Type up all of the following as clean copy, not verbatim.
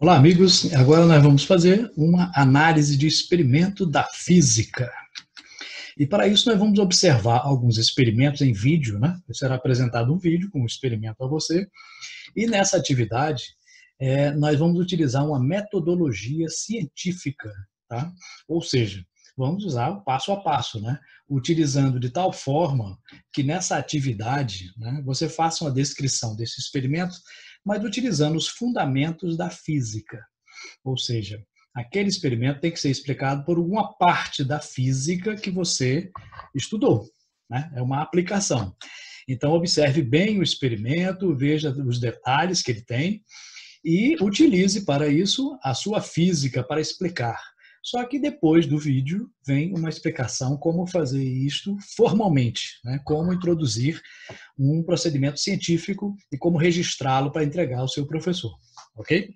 Olá, amigos. Agora nós vamos fazer uma análise de experimento da física. E para isso nós vamos observar alguns experimentos em vídeo, né? Será apresentado um vídeo com um experimento a você. E nessa atividade, nós vamos utilizar uma metodologia científica, tá? Ou seja, vamos usar o passo a passo, né? Utilizando de tal forma que nessa atividade, né, você faça uma descrição desse experimento, mas utilizando os fundamentos da física. Ou seja, aquele experimento tem que ser explicado por alguma parte da física que você estudou, né? É uma aplicação. Então, observe bem o experimento, veja os detalhes que ele tem e utilize para isso a sua física para explicar. Só que depois do vídeo vem uma explicação como fazer isto formalmente, né? Como introduzir um procedimento científico e como registrá-lo para entregar ao seu professor, ok?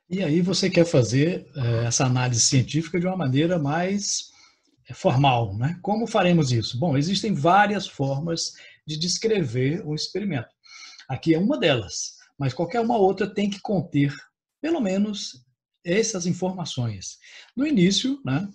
E aí você quer fazer essa análise científica de uma maneira mais formal, né? Como faremos isso? Bom, existem várias formas de descrever um experimento. Aqui é uma delas, mas qualquer uma outra tem que conter, pelo menos, essas informações. No início, né,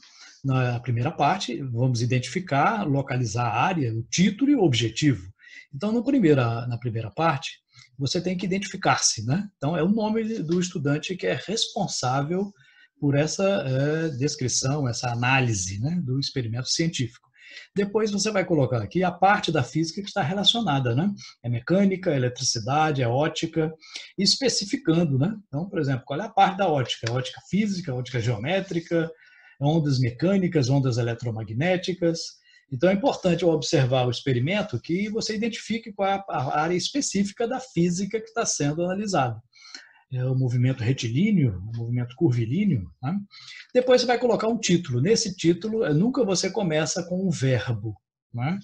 na primeira parte, vamos identificar, localizar a área, o título e o objetivo. Então, na primeira parte, você tem que identificar-se, né? Então, é o nome do estudante que é responsável por essa descrição, essa análise, né, do experimento científico. Depois você vai colocar aqui a parte da física que está relacionada, né? É mecânica, é eletricidade, é ótica, especificando, né? Então, por exemplo, qual é a parte da ótica? É ótica física, ótica geométrica, ondas mecânicas, ondas eletromagnéticas. Então, é importante ao observar o experimento que você identifique qual é a área específica da física que está sendo analisada. É o movimento retilíneo, o movimento curvilíneo. Né? Depois você vai colocar um título. Nesse título, nunca você começa com um verbo. Né?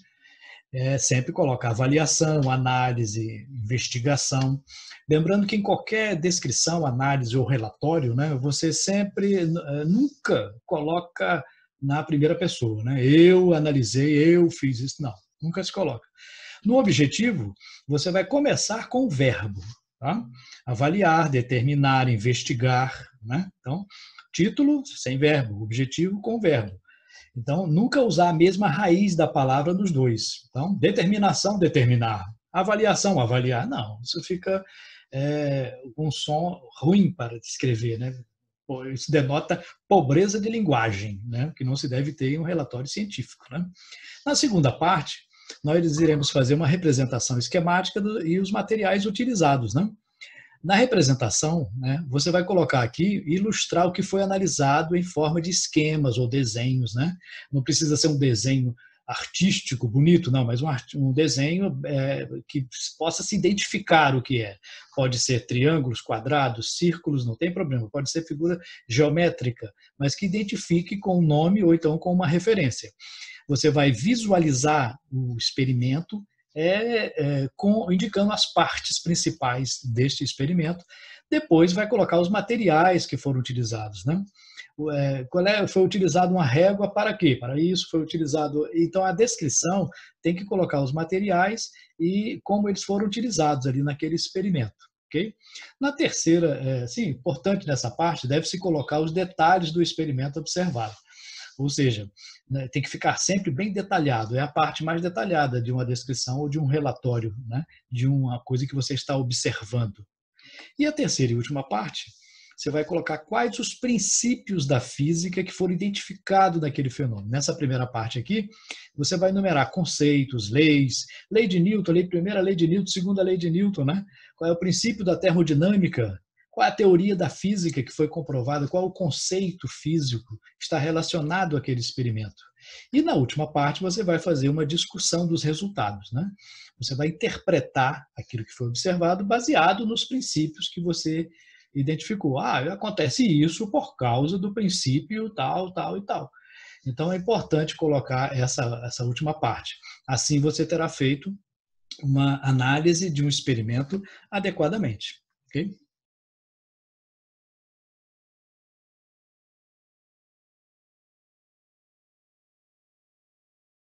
Sempre coloca avaliação, análise, investigação. Lembrando que em qualquer descrição, análise ou relatório, né, você sempre, nunca coloca na primeira pessoa. Né? Eu analisei, eu fiz isso. Não, nunca se coloca. No objetivo, você vai começar com o verbo. Tá? Avaliar, determinar, investigar. Né? Então, título sem verbo, objetivo com verbo. Então, nunca usar a mesma raiz da palavra nos dois. Então, determinação, determinar. Avaliação, avaliar. Não, isso fica um som ruim para descrever, né? Isso denota pobreza de linguagem, né? Que não se deve ter em um relatório científico. Né? Na segunda parte, nós iremos fazer uma representação esquemática e os materiais utilizados. Né? Na representação, né, você vai colocar aqui, ilustrar o que foi analisado em forma de esquemas ou desenhos. Né? Não precisa ser um desenho artístico, bonito, não, mas um desenho que possa se identificar o que é. Pode ser triângulos, quadrados, círculos, não tem problema. Pode ser figura geométrica, mas que identifique com um nome ou então com uma referência. Você vai visualizar o experimento indicando as partes principais deste experimento. Depois vai colocar os materiais que foram utilizados. Né? Foi utilizado uma régua para quê? Para isso foi utilizado. Então, a descrição tem que colocar os materiais e como eles foram utilizados ali naquele experimento. Okay? Na terceira, sim, importante nessa parte, deve-se colocar os detalhes do experimento observado. Ou seja, né, tem que ficar sempre bem detalhado. É a parte mais detalhada de uma descrição ou de um relatório, né, de uma coisa que você está observando. E a terceira e última parte, você vai colocar quais os princípios da física que foram identificados naquele fenômeno. Nessa primeira parte aqui, você vai enumerar conceitos, leis, lei de Newton, primeira lei de Newton, segunda lei de Newton, né? Qual é o princípio da termodinâmica, qual é a teoria da física que foi comprovada, qual é o conceito físico que está relacionado àquele experimento. E na última parte você vai fazer uma discussão dos resultados, né? Você vai interpretar aquilo que foi observado baseado nos princípios que você identificou. Acontece isso por causa do princípio tal, tal e tal. Então é importante colocar essa última parte. Assim você terá feito uma análise de um experimento adequadamente. Ok?